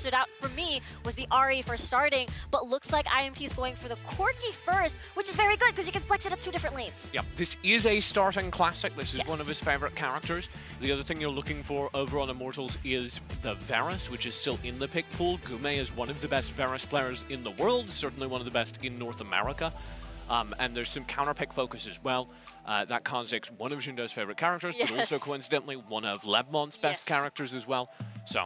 stood out for me was the RE for starting, but looks like IMT is going for the Corki first, which is very good because you can flex it up 2 different lanes. Yep, this is a starting classic. This is Yes. one of his favorite characters. The other thing you're looking for over on Immortals is the Varus, which is still in the pick pool. Gume is one of the best Varus players in the world, certainly one of the best in North America. And there's some counter-pick focus as well. That Kha'Zix's one of Jundo's favorite characters, Yes. but also coincidentally one of Lebmont's best Yes. characters as well. So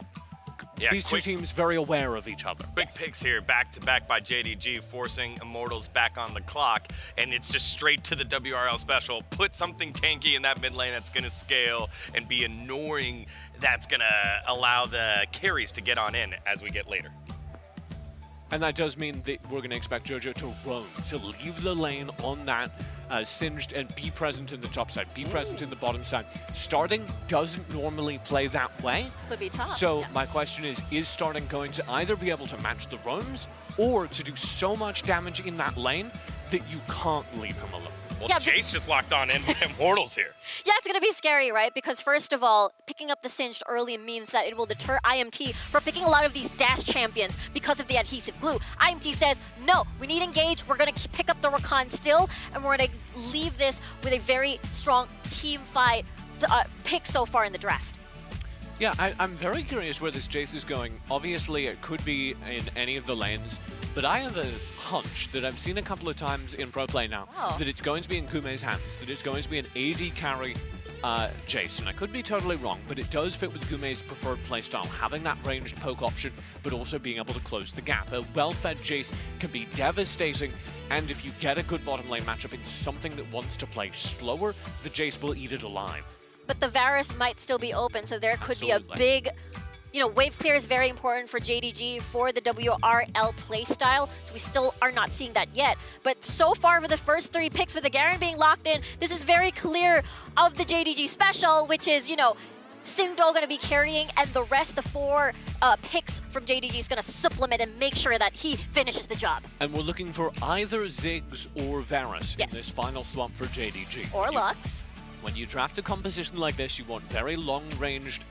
Yeah, these two teams very aware of each other. Quick picks here, back-to-back by JDG, forcing Immortals back on the clock, and it's just straight to the WRL special. Put something tanky in that mid lane that's going to scale and be annoying, that's going to allow the carries to get on in as we get later. And that does mean that we're going to expect Jojo to roam, to leave the lane on that Singed and be present in the top side, be present in the bottom side. Starting doesn't normally play that way. Could be tough. So yeah. my question is Starting going to either be able to match the roams or to do so much damage in that lane that you can't leave him alone? Well, Yeah, Jace just locked on in with Immortals here. Yeah, it's going to be scary, right? Because first of all, picking up the Singed early means that it will deter IMT from picking a lot of these dash champions because of the adhesive glue. IMT says, no, we need engage. We're going to pick up the Rakan still, and we're going to leave this with a very strong team fight pick so far in the draft. Yeah, I'm very curious where this Jace is going. Obviously, it could be in any of the lanes, but I have a hunch that I've seen a couple of times in pro play now that it's going to be in Gume's hands, that it's going to be an AD carry Jace. And I could be totally wrong, but it does fit with Gume's preferred playstyle, having that ranged poke option, but also being able to close the gap. A well-fed Jace can be devastating, and if you get a good bottom lane matchup into something that wants to play slower, the Jace will eat it alive. But the Varus might still be open, so there could be a Absolutely. big... You know, wave clear is very important for JDG for the WRL playstyle, so we still are not seeing that yet. But so far for the first 3 picks, with the Garen being locked in, this is very clear of the JDG special, which is, you know, Singdo going to be carrying, and the rest, the 4 picks from JDG is going to supplement and make sure that he finishes the job. And we're looking for either Ziggs or Varus in Yes. this final slot for JDG. Or Lux. When you draft a composition like this, you want very long-ranged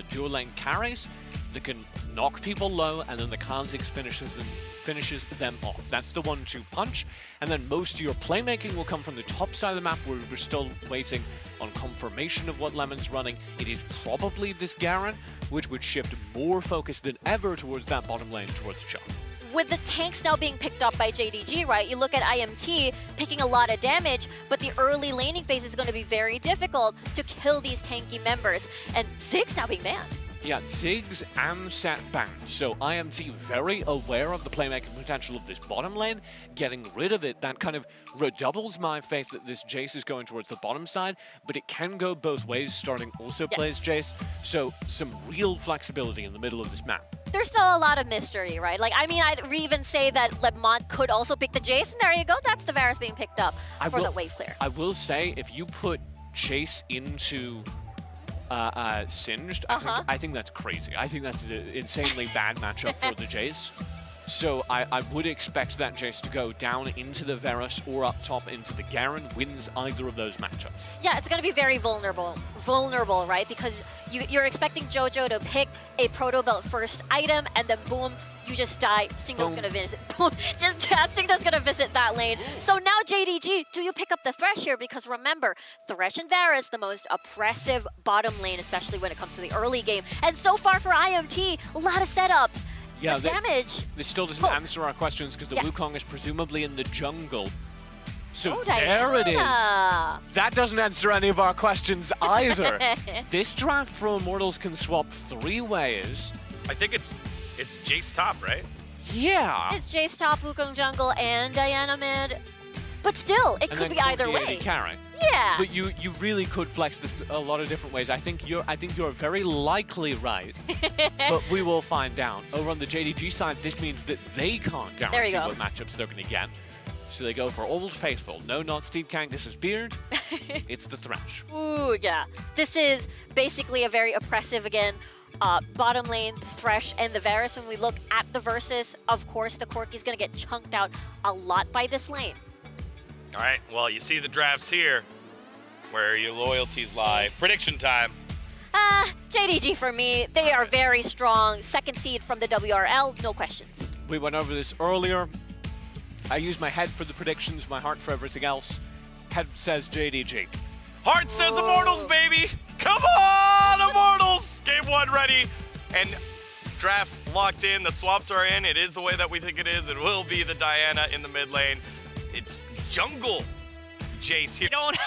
dual lane carries that can knock people low, and then the Kha'Zix finishes them off. That's the 1-2 punch, and then most of your playmaking will come from the top side of the map, where we're still waiting on confirmation of what Lemon's running. It is probably this Garen, which would shift more focus than ever towards that bottom lane, towards Chuck. With the tanks now being picked up by JDG, right, you look at IMT picking a lot of damage, but the early laning phase is going to be very difficult to kill these tanky members. And Ziggs now being banned. Yeah, Ziggs and Set banned. So IMT very aware of the playmaking potential of this bottom lane. Getting rid of it, that kind of redoubles my faith that this Jace is going towards the bottom side, but it can go both ways. Starting also plays Jace, so some real flexibility in the middle of this map. There's still a lot of mystery, right? Like, I mean, I'd even say that Lebmont could also pick the Jace, and there you go. That's the Varus being picked up for the wave clear. I will say, if you put Jace into Singed, I think that's crazy. I think that's an insanely bad matchup for the Jace. So I would expect that Jace to go down into the Varus or up top into the Garen, wins either of those matchups. Yeah, it's going to be very vulnerable, right? Because you're expecting JoJo to pick a Proto Belt first item, and then boom, you just die. Singdo's going to visit. Boom, Singdo's going to visit that lane. So now JDG, do you pick up the Thresh here? Because remember, Thresh and Varus, the most oppressive bottom lane, especially when it comes to the early game. And so far for IMT, a lot of setups. Yeah, damage. This still doesn't answer our questions because the Wukong is presumably in the jungle. So there it is. That doesn't answer any of our questions either. This draft for Immortals can swap 3 ways. I think it's Jace top, right? Yeah. It's Jace top, Wukong jungle, and Diana mid. But still, it could be either way. Carry. Yeah. But you really could flex this a lot of different ways. I think you're very likely right. But we will find out. Over on the JDG side, this means that they can't guarantee what matchups they're going to get. So they go for Old Faithful. No, not Steve Kangas' beard. It's the Thresh. Ooh, yeah. This is basically a very oppressive, again, bottom lane, Thresh, and the Varus. When we look at the versus, of course, the Corki's going to get chunked out a lot by this lane. All right, well, you see the drafts here, where your loyalties lie. Prediction time. JDG for me. They are very strong. Second seed from the WRL, no questions. We went over this earlier. I used my head for the predictions, my heart for everything else. Head says JDG. Heart says Immortals, baby! Come on, Immortals! Game 1 ready. And drafts locked in. The swaps are in. It is the way that we think it is. It will be the Diana in the mid lane. It's jungle Jace here. You don't.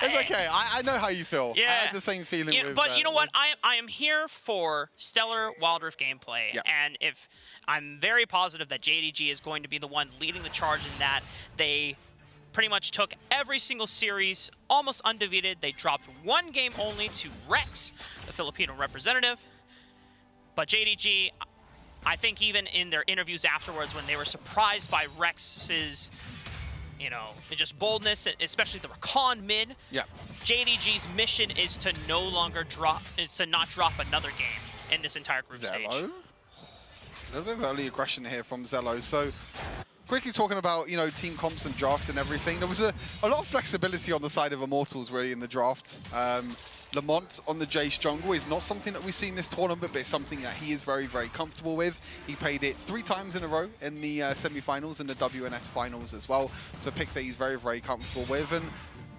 It's okay. I know how you feel. Yeah. I had the same feeling with... But you know what? I am here for stellar Wild Rift gameplay. Yeah. And if I'm very positive that JDG is going to be the one leading the charge in that. They pretty much took every single series almost undefeated. They dropped one game only to Rex, the Filipino representative. But JDG, I think even in their interviews afterwards when they were surprised by Rex's, you know, just boldness, especially the Rakan mid. Yeah. JDG's mission is to no longer drop, is to not drop another game in this entire group stage. Zello? A little bit of early aggression here from Zello. So, quickly talking about, you know, team comps and draft and everything. There was a lot of flexibility on the side of Immortals, really, in the draft. Lamont on the Jace jungle is not something that we see in this tournament, but it's something that he is very, very comfortable with. He played it 3 times in a row in the semi-finals and the WNS finals as well. So a pick that he's very, very comfortable with. And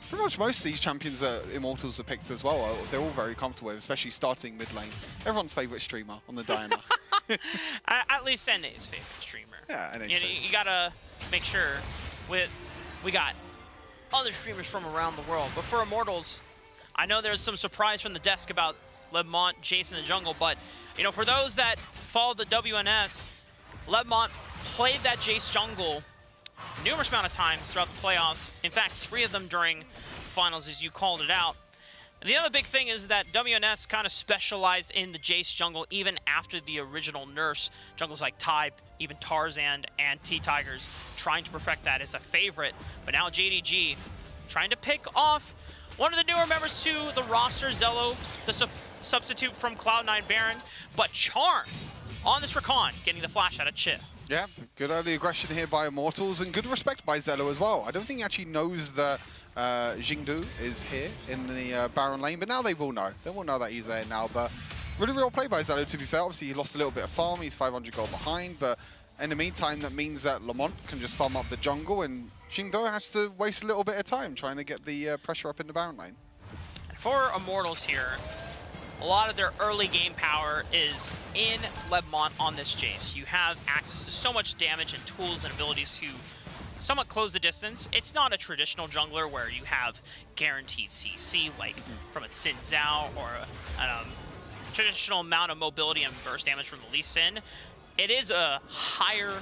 pretty much most of these champions that Immortals have picked as well, they're all very comfortable with, especially starting mid lane. Everyone's favorite streamer on the Diana. At least NA's favorite streamer. Yeah, NA's You gotta make sure we got other streamers from around the world. But for Immortals, I know there's some surprise from the desk about Lemont, Jace in the jungle, but you know, for those that follow the WNS, Lemont played that Jace jungle numerous amount of times throughout the playoffs. In fact, 3 of them during finals, as you called it out. And the other big thing is that WNS kind of specialized in the Jace jungle even after the original nerfs. Jungles like Type, even Tarzan and T-Tigers trying to perfect that as a favorite. But now JDG trying to pick off one of the newer members to the roster, Zello, the substitute from Cloud9 Baron. But Charm on this Rakan, getting the flash out of Chip. Yeah, good early aggression here by Immortals and good respect by Zello as well. I don't think he actually knows that Jingdu is here in the Baron lane, but now they will know. They will know that he's there now, but really real play by Zello, to be fair. Obviously, he lost a little bit of farm. He's 500 gold behind, but in the meantime, that means that Lamont can just farm up the jungle and Jingdu has to waste a little bit of time trying to get the pressure up in the Baron lane. For Immortals here, a lot of their early game power is in Lemont on this Jace. You have access to so much damage and tools and abilities to somewhat close the distance. It's not a traditional jungler where you have guaranteed CC like from a Sin Zhao or a traditional amount of mobility and burst damage from the Lee Sin. It is a higher,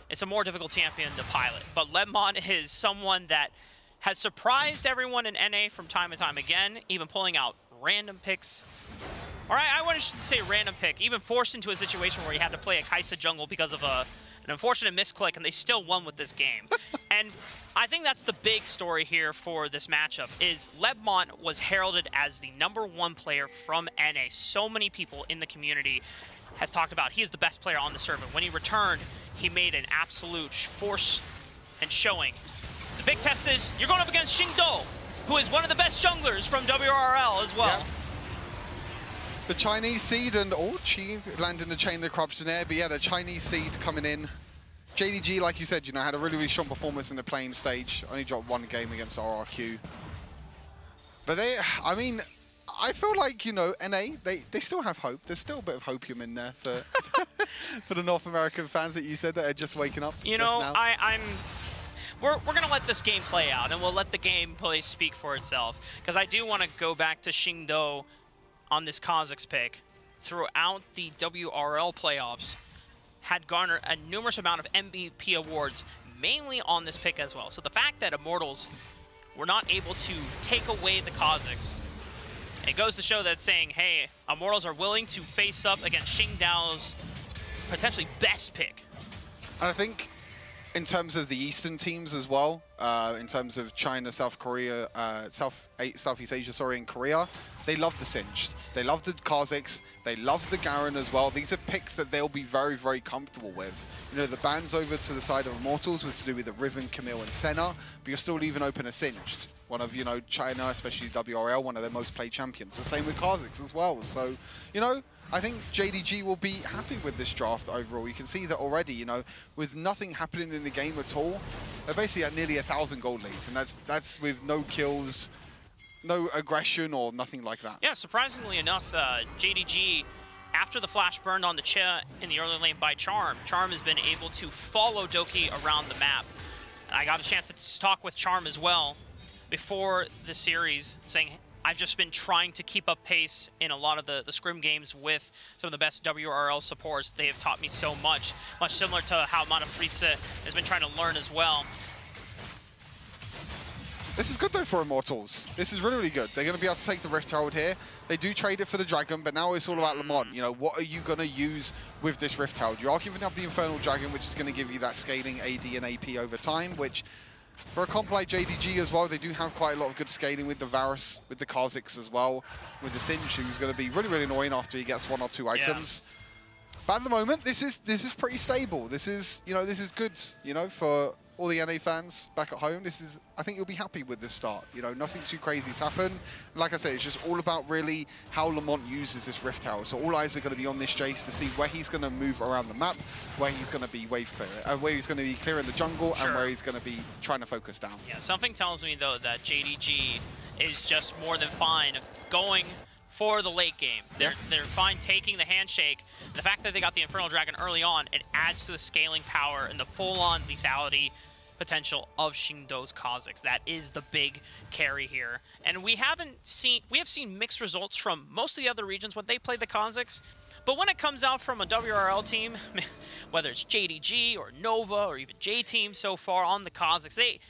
it's a more difficult champion to pilot. But Lemont is someone that has surprised everyone in NA from time and time again, even pulling out random picks. All right, I shouldn't say random pick, even forced into a situation where he had to play a Kai'Sa jungle because of an unfortunate misclick, and they still won with this game. And I think that's the big story here for this matchup, is Lemont was heralded as the #1 player from NA. So many people in the community has talked about he is the best player on the server. When he returned, he made an absolute force and showing. The big test is you're going up against Xingdo, who is one of the best junglers from WRL as well. Yeah. The Chinese seed and Chi landing the chain of the corruption there, but yeah, the Chinese seed coming in. JDG, like you said, you know, had a really, really strong performance in the playing stage. Only dropped 1 game against RRQ. But they, I mean, I feel like, you know, NA, they still have hope. There's still a bit of hopium in there for for the North American fans that you said that are just waking up. You know, we're going to let this game play out, and we'll let the gameplay speak for itself. Because I do want to go back to Xingdo on this Kazakhs pick. Throughout the WRL playoffs, had garnered a numerous amount of MVP awards, mainly on this pick as well. So the fact that Immortals were not able to take away the Kazakhs, it goes to show that saying, hey, Immortals are willing to face up against Xingdao's potentially best pick. And I think in terms of the Eastern teams as well, in terms of China, South Korea, Southeast Asia, sorry, and Korea, they love the Singed. They love the Kazakhs. They love the Garen as well. These are picks that they'll be very, very comfortable with. You know, the bans over to the side of Immortals was to do with the Riven, Camille, and Senna, but you're still leaving open a Singed. One of, you know, China, especially WRL, one of their most played champions. The same with Kha'Zix as well. So, you know, I think JDG will be happy with this draft overall. You can see that already, you know, with nothing happening in the game at all, they're basically at nearly 1,000 gold leads, and that's with no kills, no aggression or nothing like that. Yeah, surprisingly enough, JDG, after the flash burned on the Chia in the early lane by Charm, Charm has been able to follow Doki around the map. I got a chance to talk with Charm as well before the series, saying, I've just been trying to keep up pace in a lot of the scrim games with some of the best WRL supports. They have taught me so much similar to how Mana Fritze has been trying to learn as well. This is good though for Immortals. This is really, really good. They're going to be able to take the Rift Herald here. They do trade it for the Dragon, but now it's all about Lamont. You know, what are you going to use with this Rift Herald? You are giving up the Infernal Dragon, which is going to give you that scaling AD and AP over time, which for a comp like JDG as well, they do have quite a lot of good scaling with the Varus, with the Kha'Zix as well, with the Singe, who's going to be really, really annoying after he gets 1 or 2 items. But at the moment, this is pretty stable. This is, you know, this is good, you know, for all the NA fans back at home. This is, I think you'll be happy with this start. You know, nothing too crazy has happened. Like I said, it's just all about really how Lamont uses this Rift Tower. So all eyes are going to be on this Jace to see where he's going to move around the map, where he's going to be wave clear, where he's going to be clearing the jungle, and where he's going to be trying to focus down. Yeah, something tells me though that JDG is just more than fine going for the late game. They're fine taking the handshake. The fact that they got the Infernal Dragon early on, it adds to the scaling power and the full-on lethality potential of Xingdo's Kha'Zix. That is the big carry here. And we have seen mixed results from most of the other regions when they play the Kha'Zix. But when it comes out from a WRL team, whether it's JDG or Nova or even J-Team so far on the Kha'Zix, they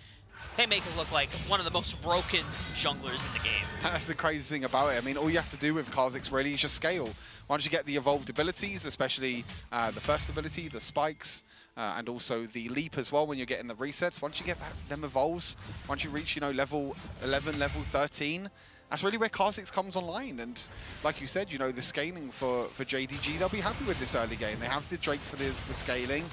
make it look like one of the most broken junglers in the game. That's the crazy thing about it. I mean, all you have to do with Kha'Zix really is just scale. Once you get the evolved abilities, especially the first ability, the spikes, and also the leap as well when you're getting the resets, once you get them evolves, once you reach, you know, level 11, level 13, that's really where Kha'Zix comes online. And like you said, you know, the scaling for JDG, they'll be happy with this early game. They have the Drake for the scaling.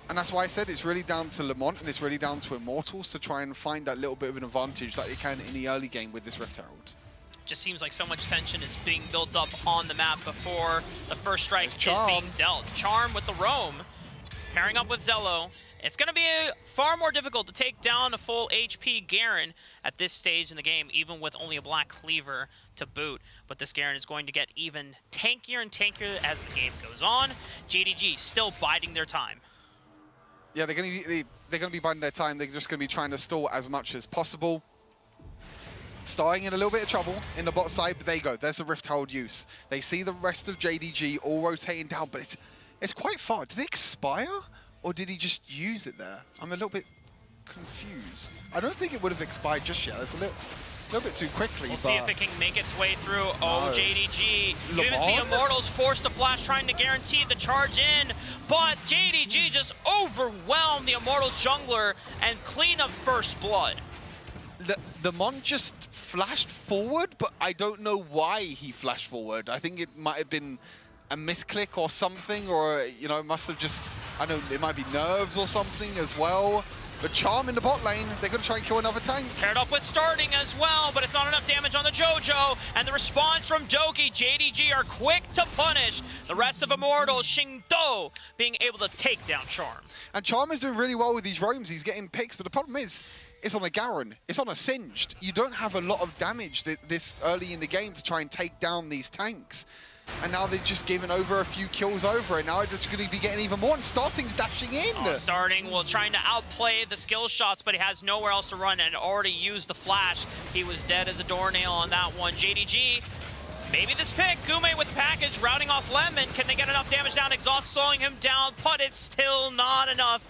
And that's why I said it's really down to Lamont and it's really down to Immortals to try and find that little bit of an advantage that they can in the early game with this Rift Herald. Just seems like so much tension is being built up on the map before the first strike is being dealt. Charm with the roam, pairing up with Zello. It's going to be far more difficult to take down a full HP Garen at this stage in the game, even with only a Black Cleaver to boot. But this Garen is going to get even tankier and tankier as the game goes on. JDG still biding their time. Yeah, they're going to be biding their time. They're just going to be trying to stall as much as possible. Starting in a little bit of trouble in the bot side, but there you go. There's the Rift Herald use. They see the rest of JDG all rotating down, but it's quite far. Did it expire, or did he just use it there? I'm a little bit confused. I don't think it would have expired just yet. It's a little bit too quickly. We'll see if it can make its way through. Oh, JDG. You even see Immortals forced to flash, trying to guarantee the charge in, but JDG just overwhelmed the Immortals jungler and clean up first blood. The Mon just flashed forward, but I don't know why he flashed forward. I think it might have been a misclick or something, or, you know, it must have just, I don't know, it might be nerves or something as well. But Charm in the bot lane, they're going to try and kill another tank. Paired up with starting as well, but it's not enough damage on the JoJo. And the response from Doki, JDG are quick to punish the rest of Immortals. Xingdo being able to take down Charm. And Charm is doing really well with these roams. He's getting picks, but the problem is, it's on a Garen. It's on a Singed. You don't have a lot of damage this early in the game to try and take down these tanks. And now they've just given over a few kills over it. Now it's going to be getting even more, and Starting's dashing in. Oh, Starting will trying to outplay the skill shots, but he has nowhere else to run and already used the flash. He was dead as a doornail on that one. JDG, maybe this pick. Gume with the package, routing off Lemon. Can they get enough damage down? Exhaust slowing him down, but it's still not enough.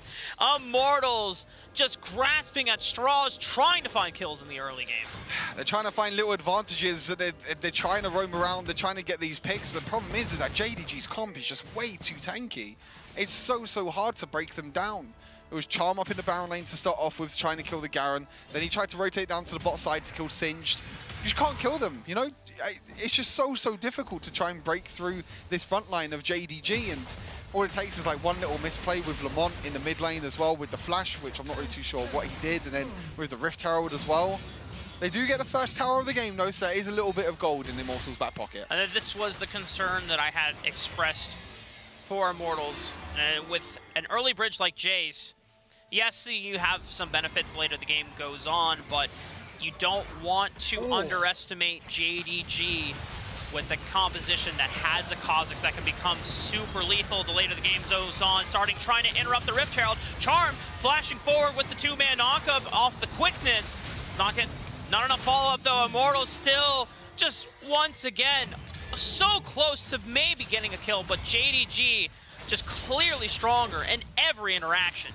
Immortals just grasping at straws, trying to find kills in the early game. They're trying to find little advantages. They're trying to roam around. They're trying to get these picks. The problem is that JDG's comp is just way too tanky. It's so hard to break them down. It was Charm up in the Baron lane to start off with, trying to kill the Garen. Then he tried to rotate down to the bot side to kill Singed. You just can't kill them, you know? It's just so difficult to try and break through this front line of JDG. And all it takes is like one little misplay with Lamont in the mid lane as well with the flash, which I'm not really too sure what he did, and then with the Rift Herald as well. They do get the first tower of the game though, so it is a little bit of gold in Immortals' back pocket. And this was the concern that I had expressed for Immortals. With an early bridge like Jace, yes, you have some benefits later the game goes on, but you don't want to underestimate JDG with a composition that has a Kha'Zix that can become super lethal the later the game goes on, trying to interrupt the Rift Herald. Charm flashing forward with the two-man knockup off the quickness. It's not enough follow-up though. Immortals still just once again so close to maybe getting a kill, but JDG just clearly stronger in every interaction.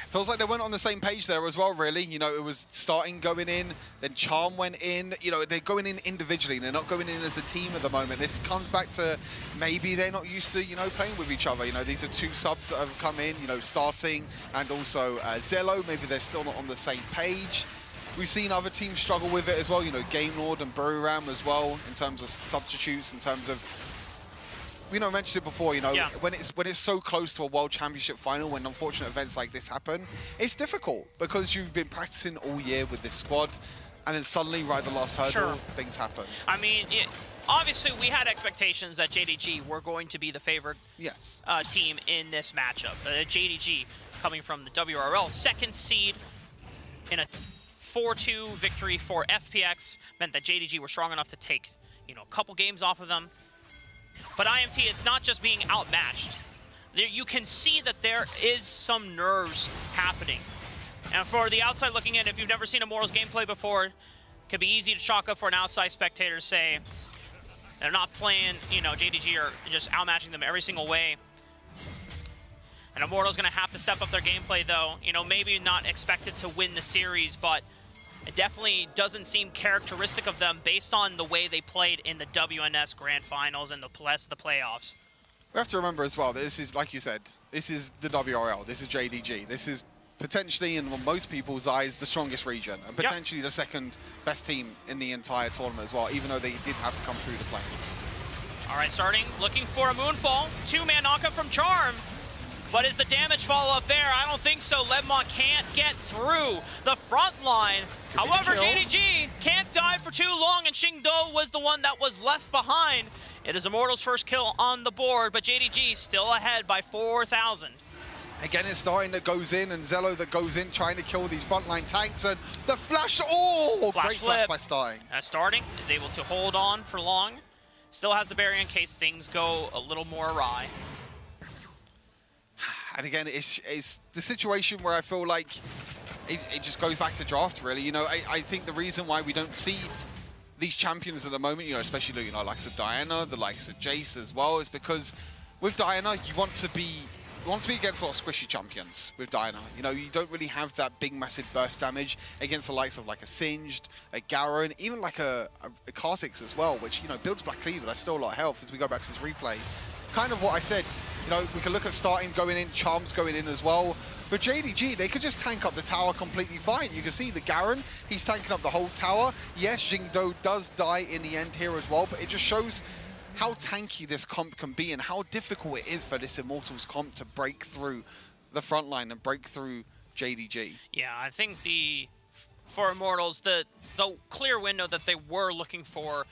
Feels like they went on the same page there as well, really. You know, it was starting going in, then Charm went in. You know, they're going in individually. They're not going in as a team at the moment. This comes back to maybe they're not used to, you know, playing with each other. You know, these are two subs that have come in, you know, starting, and also Zello. Maybe they're still not on the same page. We've seen other teams struggle with it as well. You know, Game Lord and Buriram as well in terms of substitutes, in terms of, you know, I mentioned it before, you know, when it's so close to a World Championship final, when unfortunate events like this happen, it's difficult because you've been practicing all year with this squad, and then suddenly, right at the last hurdle, things happen. I mean, obviously, we had expectations that JDG were going to be the favored team in this matchup. JDG coming from the WRL second seed in a 4-2 victory for FPX meant that JDG were strong enough to take, you know, a couple games off of them. But IMT, it's not just being outmatched. You can see that there is some nerves happening. And for the outside looking in, if you've never seen Immortals gameplay before, it could be easy to chalk up for an outside spectator, say they're not playing, you know, JDG are just outmatching them every single way. And Immortals gonna have to step up their gameplay though. You know, maybe not expected to win the series, but it definitely doesn't seem characteristic of them based on the way they played in the WNS Grand Finals and the playoffs. We have to remember as well that this is, like you said, this is the WRL, this is JDG. This is potentially, in most people's eyes, the strongest region, and potentially the second best team in the entire tournament as well, even though they did have to come through the plains. All right, starting, looking for a Moonfall. Two-man knockup from Charm. But is the damage follow-up there? I don't think so. Ledmont can't get through the front line. However, JDG can't dive for too long, and Xingdo was the one that was left behind. It is Immortals' first kill on the board, but JDG still ahead by 4,000. Again, it's starting that goes in, and Zello that goes in trying to kill these frontline tanks, and the flash, great flash by Starting. Starting is able to hold on for long. Still has the barrier in case things go a little more awry. And again, it's the situation where I feel like it just goes back to draft, really. You know, I think the reason why we don't see these champions at the moment, you know, especially, you know, likes of Diana, the likes of Jace as well, is because with Diana, you want to be against a lot of squishy champions with Diana. You know, you don't really have that big, massive burst damage against the likes of like a Singed, a Garen, even like a Kha'Zix as well, which, you know, builds Black Cleaver. That's still a lot of health as we go back to this replay. Kind of what I said, you know, we can look at Starting going in, Charms going in as well. But JDG, they could just tank up the tower completely fine. You can see the Garen, he's tanking up the whole tower. Yes, Xingdo does die in the end here as well, but it just shows how tanky this comp can be and how difficult it is for this Immortals comp to break through the front line and break through JDG. Yeah, I think for Immortals, the clear window that they were looking for,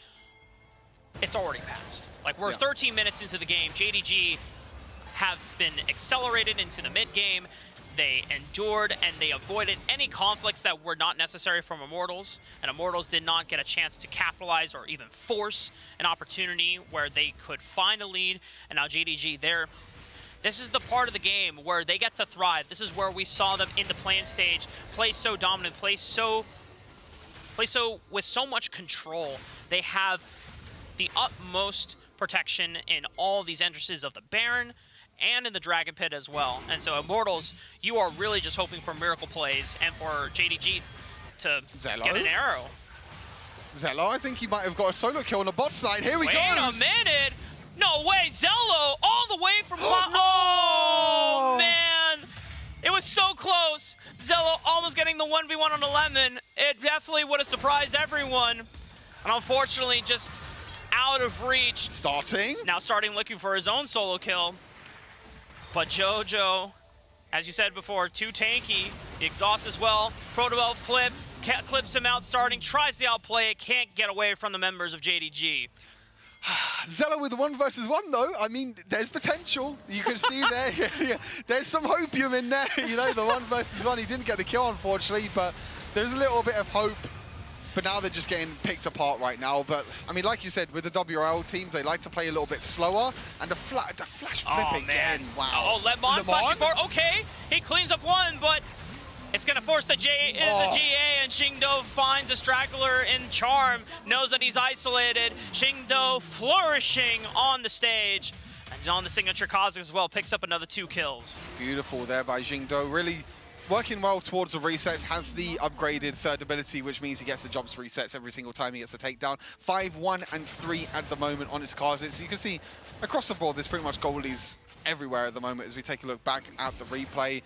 it's already passed. Like, we're 13 minutes into the game. JDG have been accelerated into the mid-game. They endured and they avoided any conflicts that were not necessary from Immortals. And Immortals did not get a chance to capitalize or even force an opportunity where they could find a lead. And now JDG, this is the part of the game where they get to thrive. This is where we saw them in the playing stage play so dominant, play so with so much control. They have the utmost protection in all these entrances of the Baron and in the Dragon Pit as well. And so Immortals, you are really just hoping for miracle plays and for JDG to get an arrow. Zello, I think he might have got a solo kill on the bot side. Here we go. Wait a minute. No way, Zello all the way from Oh, man. It was so close. Zello almost getting the 1v1 on the Lemon. It definitely would have surprised everyone. And unfortunately, just out of reach. Starting. Now Starting looking for his own solo kill. But JoJo, as you said before, too tanky. The exhaust as well. Protobelt flip, clips him out starting, tries to outplay it, can't get away from the members of JDG. Zello with the 1 versus 1 though. I mean, there's potential. You can see there. Yeah, there's some hopium in there. You know, the 1 versus 1. He didn't get the kill, unfortunately, but there's a little bit of hope. But now they're just getting picked apart right now. But I mean, like you said, with the WRL teams, they like to play a little bit slower. And the flash flip again. Wow. Oh, Lemon flashing forward. Okay, he cleans up one, but it's going to force the GA, and Xingdo finds a straggler in Charm, knows that he's isolated. Xingdo flourishing on the stage. And on the signature Kazakh as well, picks up another 2 kills. Beautiful there by Xingdo. Really working well towards the resets, has the upgraded third ability, which means he gets the jumps resets every single time he gets a takedown. 5, 1, and 3 at the moment on his Kazakh. So you can see across the board, there's pretty much goalies everywhere at the moment as we take a look back at the replay.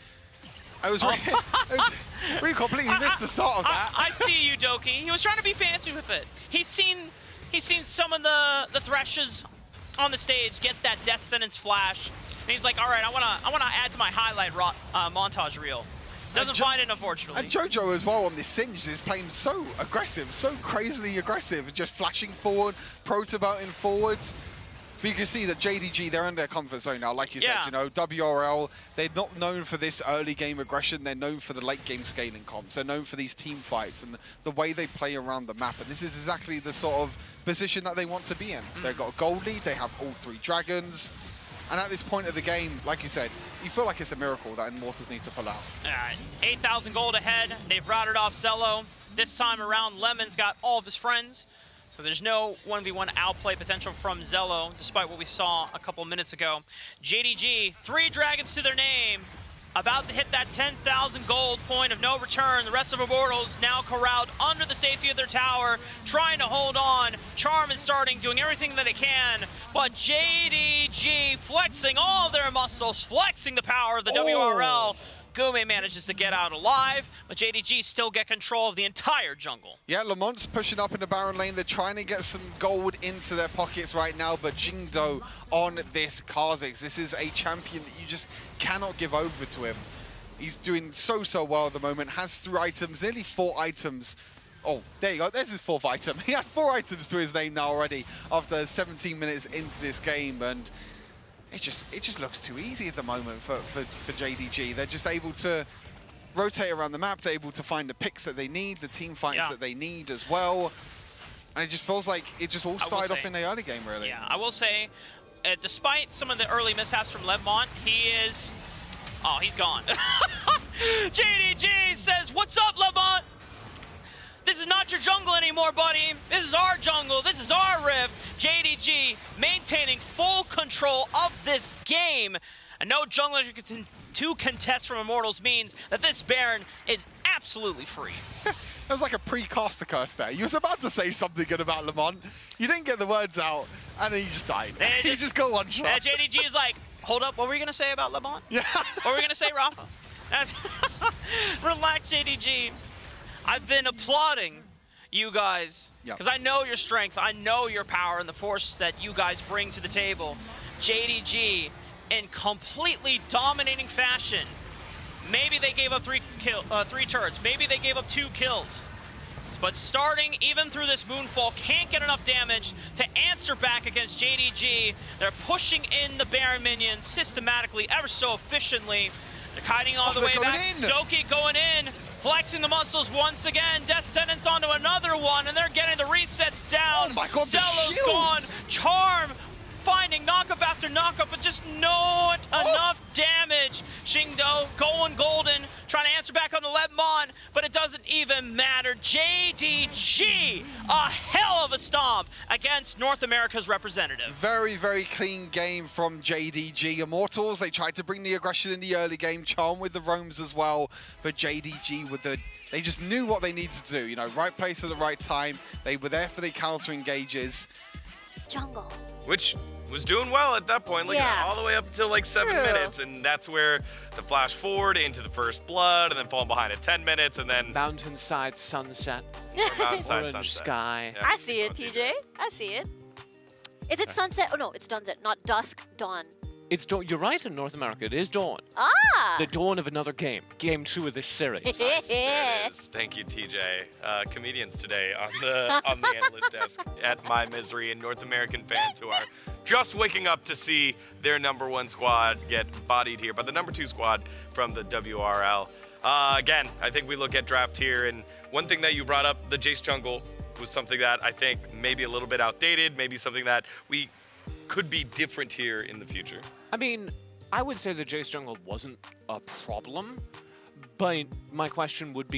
I was we completely missed the start of that. I see you, Doki. He was trying to be fancy with it. He's seen some of the Threshes on the stage get that death sentence flash, and he's like, all right, I wanna add to my highlight montage reel. Doesn't find it, unfortunately. And JoJo as well on this Singed is playing so aggressive, so crazily aggressive, just flashing forward, protobelting forwards. But you can see that JDG, they're in their comfort zone now, like you said, you know, WRL, they're not known for this early game aggression, they're known for the late game scaling comps, they're known for these team fights and the way they play around the map, and this is exactly the sort of position that they want to be in. They've got a gold lead, they have all 3 dragons, and at this point of the game, like you said, you feel like it's a miracle that Immortals need to pull out. 8,000 gold ahead, they've routed off Zello. This time around, Lemon's got all of his friends. So there's no 1v1 outplay potential from Zello, despite what we saw a couple minutes ago. JDG, 3 dragons to their name, about to hit that 10,000 gold point of no return. The rest of Immortals now corralled under the safety of their tower, trying to hold on. Charm is starting, doing everything that they can, but JDG flexing all their muscles, flexing the power of the WRL. Gume manages to get out alive, but JDG still get control of the entire jungle. Yeah, Lamont's pushing up in the Baron lane. They're trying to get some gold into their pockets right now, but Xingdo on this Kazakh. This is a champion that you just cannot give over to him. He's doing so well at the moment, has 3 items, nearly 4 items. Oh, there you go, there's his 4th item. He had 4 items to his name now already after 17 minutes into this game, and it just looks too easy at the moment for JDG. They're just able to rotate around the map. They're able to find the picks that they need, the team fights that they need as well. And it just feels like it just all started off in the early game, really. Yeah, I will say, despite some of the early mishaps from Lemont, he is... Oh, he's gone. JDG says, what's up, Lemont? This is not your jungle anymore, buddy. This is our jungle. This is our rift. JDG maintaining full control of this game. And no jungler to contest from Immortals means that this Baron is absolutely free. That was like a pre-caster curse there. You was about to say something good about Lemont. You didn't get the words out, and then he just died. He just got one shot. JDG is like, hold up, what were you going to say about Lemont? Yeah. What were we going to say, Rafa? Relax, JDG. I've been applauding you guys because I know your strength, I know your power and the force that you guys bring to the table. JDG in completely dominating fashion. Maybe they gave up 3 turrets, maybe they gave up 2 kills. But starting even through this Moonfall, can't get enough damage to answer back against JDG. They're pushing in the Baron minions systematically, ever so efficiently. They're kiting all the way back. Doki going in. Flexing the muscles once again. Death sentence onto another one, and they're getting the resets down. Oh my god, Zello's gone. Charm finding knockup after knockup, but just not enough damage. Xingdo going golden, trying to answer back on the Lemon, but it doesn't even matter. JDG, a hell of a stomp against North America's representative. Very clean game from JDG. Immortals, they tried to bring the aggression in the early game, Charm with the roams as well, but JDG with they just knew what they needed to do, you know, right place at the right time. They were there for the counter engages. Jungle. Which was doing well at that point, like all the way up until like 7 minutes, and that's where the flash forward into the first blood, and then falling behind at 10 minutes, and then Mountainside sunset. Mountainside Orange sunset. Sky. Yeah, I see it, TJ. I see it. Is it sunset? Oh no, it's sunset, not dusk, dawn. It's dawn. You're right, in North America, it is dawn. Ah! The dawn of another game. Game 2 of this series. There it is. Thank you, TJ. Comedians today on the analyst desk at My Misery, and North American fans who are just waking up to see their #1 squad get bodied here by the #2 squad from the WRL. Again, I think we look at draft here, and one thing that you brought up, the Jace jungle, was something that I think maybe a little bit outdated, maybe something that we could be different here in the future. I mean, I would say the Jace jungle wasn't a problem, but my question would be